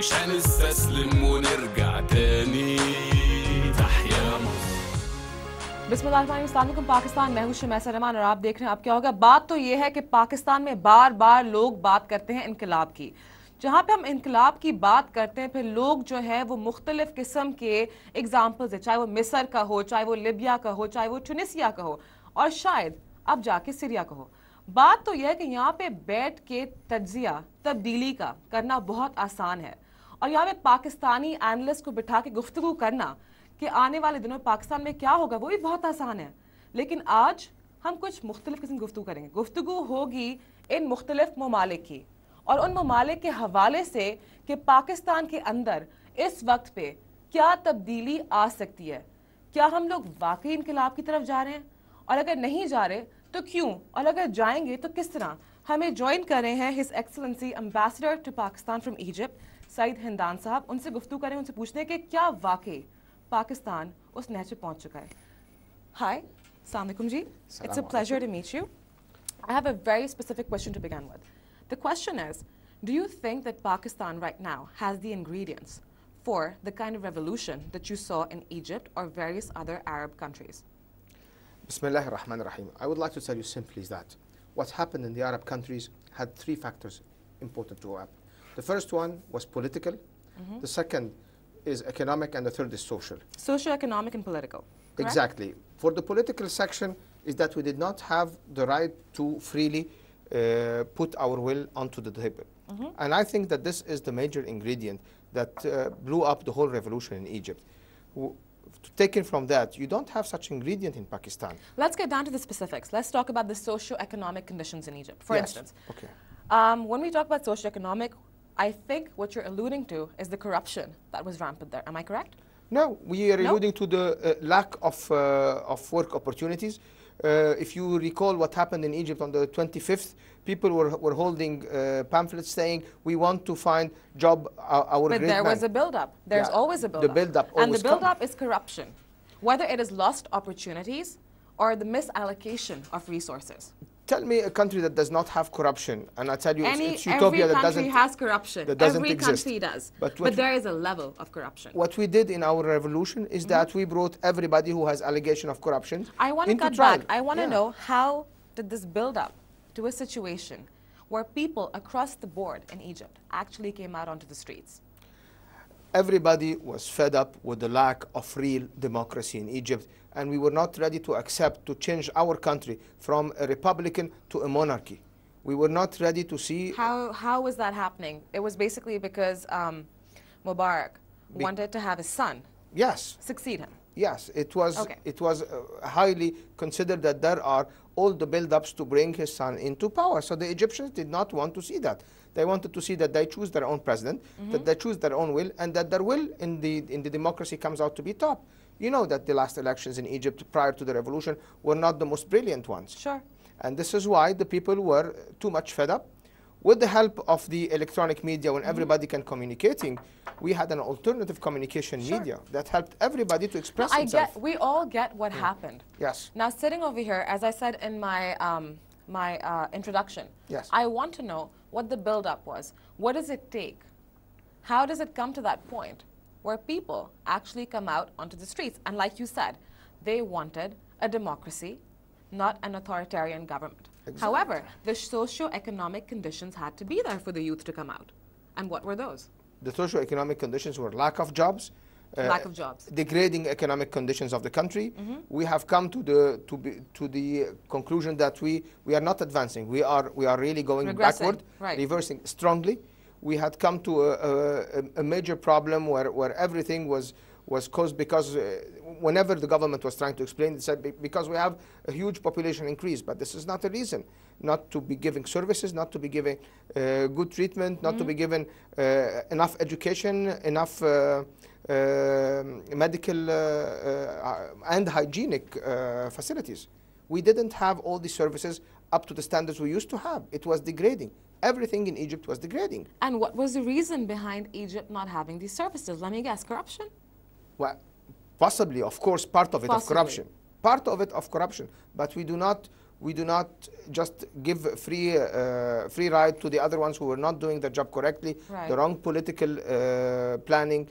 مش هنستسلم ونرجع تاني. تحيا مصر. बिस्मिल्लाहिर्रहमानिर्रहीम। पाकिस्तान, मैं हूं शमा सरमान और आप देख रहे हैं अब क्या होगा। बात तो ये है कि पाकिस्तान में बार बार लोग बात करते हैं इनकलाब की। जहां पे हम इनकलाब की बात करते हैं, फिर लोग जो है वो मुख्तलिफ किस्म के एग्जाम्पल्स है, चाहे वो मिस्र का हो, चाहे वो लिबिया का हो, चाहे वो ट्यूनिसिया का हो, और शायद अब जाके सीरिया का हो। बात तो यह है कि यहाँ पे बैठ के तज्जिया तब्दीली का करना बहुत आसान है, और यहाँ पे पाकिस्तानी एनालिस्ट को बिठा के गुफ्तगू करना कि आने वाले दिनों में पाकिस्तान में क्या होगा, वो भी बहुत आसान है। लेकिन आज हम कुछ मुख्तलिफ किस्म की गुफ्तगू करेंगे। गुफ्तगू होगी इन मुख्तलिफ ममालिक की और उन ममालिक के हवाले से कि पाकिस्तान के अंदर इस वक्त पे क्या तब्दीली आ सकती है। क्या हम लोग वाकई इनकलाब की तरफ जा रहे हैं, और अगर नहीं जा रहे तो क्यों, और अगर जाएंगे तो किस तरह। हमें ज्वाइन कर रहे हैं his excellency ambassador to Pakistan from Egypt Saeed Hindan साहब। उनसे गुफ्तगू करें, उनसे पूछते हैं कि क्या वाकई पाकिस्तान उस नहज पे पहुंच चुका है। हाय, अस्सलाम वालेकुम जी। It's a pleasure to meet you. I have a very specific question to begin with. The question is, do you think that Pakistan right now has the ingredients for the kind of revolution that you saw in Egypt or various other Arab countries? Bismillahir Rahmanir Rahim. I would like to tell you simply that what happened in the Arab countries had three factors important to happen. The first one was political, the second is economic, and the third is social. Socio-economic and political. Correct? Exactly. For the political section is that we did not have the right to freely put our will onto the table. And I think that this is the major ingredient that blew up the whole revolution in Egypt. Taken from that, you don't have such ingredient in Pakistan. Let's get down to the specifics. Let's talk about the socio-economic conditions in Egypt. For instance, okay. When we talk about socio-economic, I think what you're alluding to is the corruption that was rampant there. Am I correct? No, we are alluding to the lack of work opportunities. If you recall what happened in Egypt on the 25th, people were holding pamphlets saying, we want to find job our But great there man. was a build-up. There's always a build-up. The build-up and the always build-up is corruption. Whether it is lost opportunities or the misallocation of resources. Tell me a country that does not have corruption, and I tell you it's utopia every that country doesn't has corruption. That doesn't every exist. country does. But there is a level of corruption. What we did in our revolution is that we brought everybody who has allegation of corruption I want to into cut trial. back. I want to know, how did this build up to a situation where people across the board in Egypt actually came out onto the streets? Everybody was fed up with the lack of real democracy in Egypt, and we were not ready to accept to change our country from a republican to a monarchy. We were not ready to see... How was that happening? It was basically because Mubarak wanted to have his son succeed him. Yes, it was highly considered that there are all the build-ups to bring his son into power. So the Egyptians did not want to see that. They wanted to see that they choose their own president, that they choose their own will, and that their will in the democracy comes out to be top. You know that the last elections in Egypt prior to the revolution were not the most brilliant ones. Sure. And this is why the people were too much fed up. With the help of the electronic media, when everybody can communicating, we had an alternative communication media that helped everybody to express themselves. We all get what happened. Yes. Now, sitting over here, as I said in my introduction, I want to know what the build-up was. What does it take? How does it come to that point where people actually come out onto the streets? And like you said, they wanted a democracy, not an authoritarian government. Exactly. However, the socio-economic conditions had to be there for the youth to come out. And what were those? The socio-economic conditions were lack of jobs, degrading economic conditions of the country. We have come to the conclusion that we are not advancing. We are really going backward, reversing strongly. We had come to a major problem where everything was caused because whenever the government was trying to explain, they said because we have a huge population increase, but this is not a reason not to be giving services, not to be giving good treatment, not to be given enough education, enough medical and hygienic facilities. We didn't have all these services up to the standards we used to have. It was degrading. Everything in Egypt was degrading. And what was the reason behind Egypt not having these services? Let me guess, corruption? Well, possibly, of course, part of it of corruption. Part of it of corruption. But we do not We do not just give free ride to the other ones who were not doing their job correctly, Right. the wrong political planning,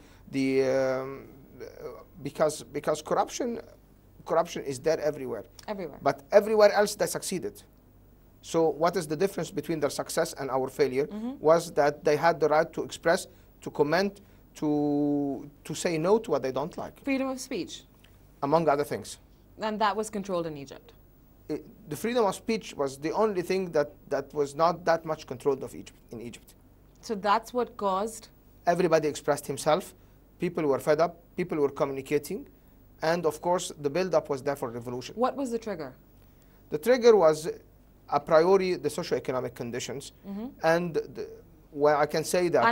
because corruption is there everywhere. Everywhere. But everywhere else they succeeded. So what is the difference between their success and our failure? Was that they had the right to express, to comment, to say no to what they don't like, Freedom of speech. among other things. And that was controlled in Egypt. The freedom of speech was the only thing that was not that much controlled in Egypt. So that's what caused. Everybody expressed himself. People were fed up. People were communicating. And of course, the build-up was there for revolution. What was the trigger? The trigger was a priori the socio-economic conditions. And where I can say that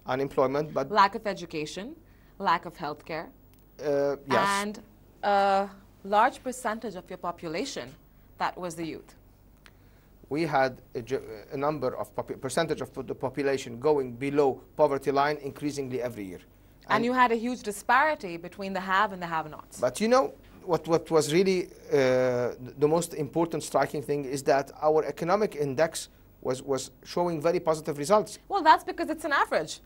unemployment, but lack of education, lack of healthcare, yes. and a large percentage of your population that was the youth. We had a number of percentage of the population going below poverty line increasingly every year. And you had a huge disparity between the have and the have-nots. But you know, what was really the most important striking thing is that our economic index was showing very positive results. Well, that's because it's an average.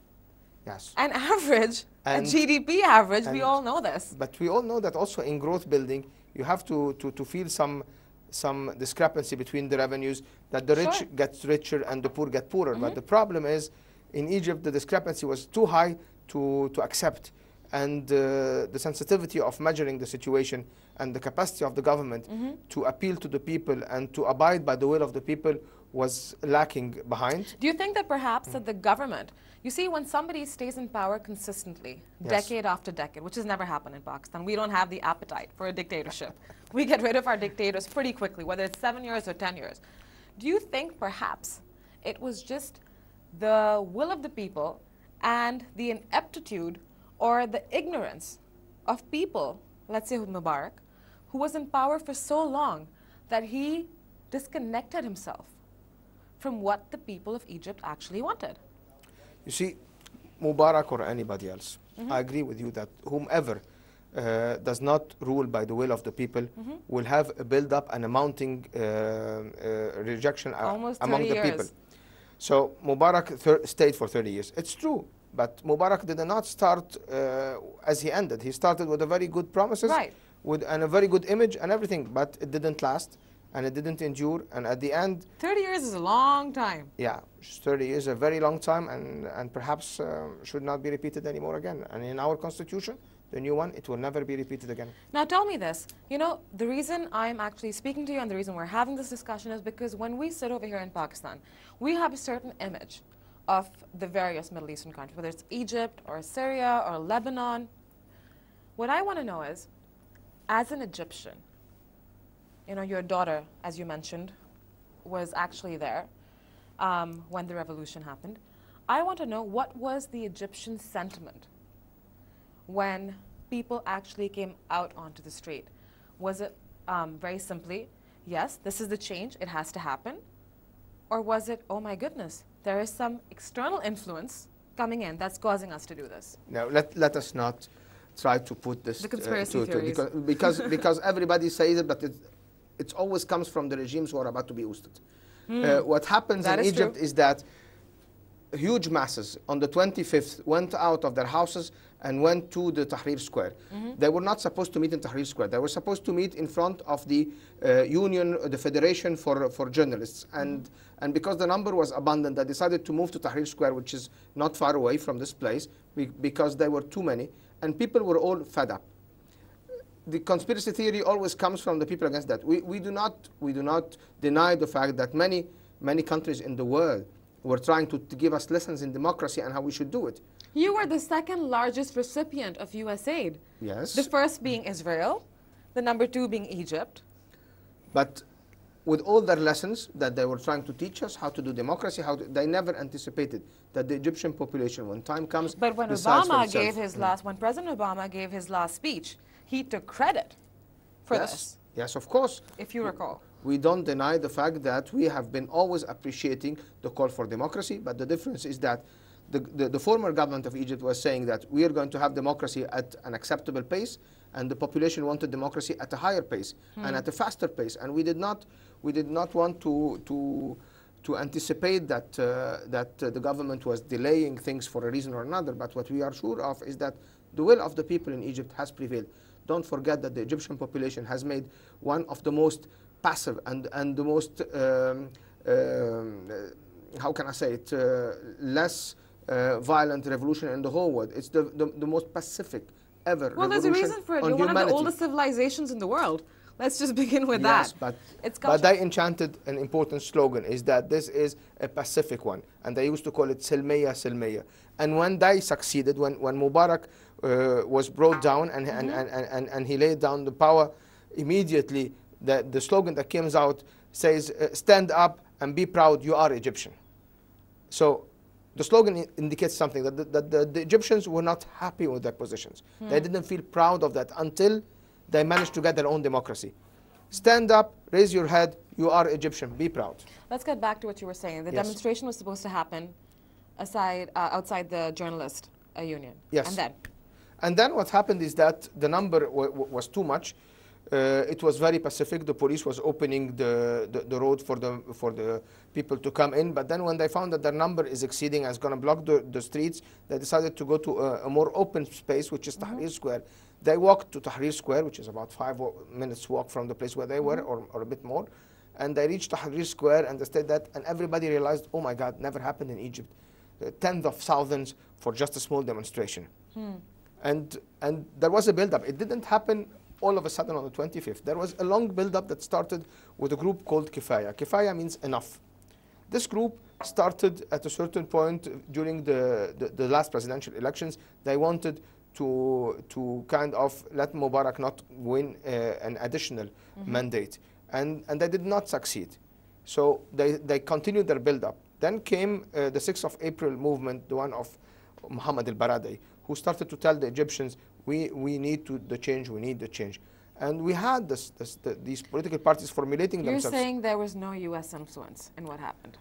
Yes. An average, And- a GDP average, we and- all know this. But we all know that also in growth building, you have to feel some discrepancy between the revenues, that the rich Sure. gets richer and the poor get poorer. But the problem is, in Egypt, the discrepancy was too high to accept. And the sensitivity of measuring the situation and the capacity of the government to appeal to the people and to abide by the will of the people was lacking behind. Do you think that perhaps that the government, you see, when somebody stays in power consistently, Yes. decade after decade, which has never happened in Pakistan, we don't have the appetite for a dictatorship. We get rid of our dictators pretty quickly, whether it's 7 years or 10 years. Do you think perhaps it was just the will of the people and the ineptitude or the ignorance of people, let's say Mubarak, who was in power for so long that he disconnected himself from what the people of Egypt actually wanted? You see, Mubarak or anybody else, I agree with you that whomever does not rule by the will of the people will have a build-up and a mounting rejection Almost among 30 the people. years. So Mubarak stayed for 30 years. It's true, but Mubarak did not start as he ended. He started with a very good promises, Right. and a very good image and everything, but it didn't last and it didn't endure. And at the end, 30 years is a long time. yeah, 30 years is a very long time, and perhaps should not be repeated anymore again. And in our constitution, the new one, it will never be repeated again. Now tell me this, you know, the reason I'm actually speaking to you and the reason we're having this discussion is because when we sit over here in Pakistan, we have a certain image of the various Middle Eastern countries, whether it's Egypt or Syria or Lebanon. What I want to know is, as an Egyptian, you know, your daughter, as you mentioned, was actually there when the revolution happened. I want to know, what was the Egyptian sentiment when people actually came out onto the street? Was it very simply, yes, this is the change, it has to happen? Or was it, oh my goodness, there is some external influence coming in that's causing us to do this? Now, let us not try to put this The conspiracy theories. because everybody says it, but it always comes from the regimes who are about to be ousted. What happens That in is Egypt true. is that huge masses on the 25th went out of their houses and went to the Tahrir Square. They were not supposed to meet in Tahrir Square. They were supposed to meet in front of the union, the Federation for Journalists. And because the number was abundant, they decided to move to Tahrir Square, which is not far away from this place, because there were too many. And people were all fed up. The conspiracy theory always comes from the people against that. We do not deny the fact that many countries in the world were trying to give us lessons in democracy and how we should do it. You were the second largest recipient of US aid. Yes. The first being Israel, the number 2 being Egypt. But with all their lessons that they were trying to teach us how to do democracy, they never anticipated that the Egyptian population, when time comes, But when decides for Obama itself. gave his last, when President Obama gave his last speech, he took credit for Yes, this, yes, of course. if you recall. We don't deny the fact that we have been always appreciating the call for democracy, but the difference is that the former government of Egypt was saying that we are going to have democracy at an acceptable pace, and the population wanted democracy at a higher pace and at a faster pace. And we did not want to anticipate that the government was delaying things for a reason or another. But what we are sure of is that the will of the people in Egypt has prevailed. Don't forget that the Egyptian population has made one of the most passive and the most how can I say it, less violent revolution in the whole world. It's the most pacific ever well, revolution. Well, there's a reason for it. You're one of the oldest civilizations in the world. Let's just begin with that. But they enchanted an important slogan, is that this is a pacific one. And they used to call it Silmiya, Silmiya. And when they succeeded, when Mubarak was brought down and he laid down the power, immediately the slogan that comes out says, stand up and be proud, you are Egyptian. So the slogan indicates something, that the Egyptians were not happy with their positions. They didn't feel proud of that until they managed to get their own democracy. Stand up, raise your head, you are Egyptian, be proud. Let's get back to what you were saying. The demonstration was supposed to happen outside the journalist union. Yes. And then what happened is that the number was too much. It was very pacific. The police was opening the road for the people to come in. But then when they found that their number is exceeding and is going to block the streets, they decided to go to a more open space, which is Tahrir Square. They walked to Tahrir Square, which is about 5 minutes walk from the place where they were, or a bit more. And they reached Tahrir Square and they said that, and everybody realized, oh my God, never happened in Egypt. Tens of thousands for just a small demonstration. And there was a build-up. It didn't happen all of a sudden on the 25th. There was a long build-up that started with a group called Kifaya. Kifaya means enough. This group started at a certain point during the last presidential elections. They wanted to kind of let Mubarak not win an additional mandate. And they did not succeed. So they continued their build-up. Then came the 6th of April movement, the one of Muhammad al-Baradei, who started to tell the Egyptians, we need the change, we need the change. And we had these political parties formulating themselves. You're saying there was no U.S. influence in what happened?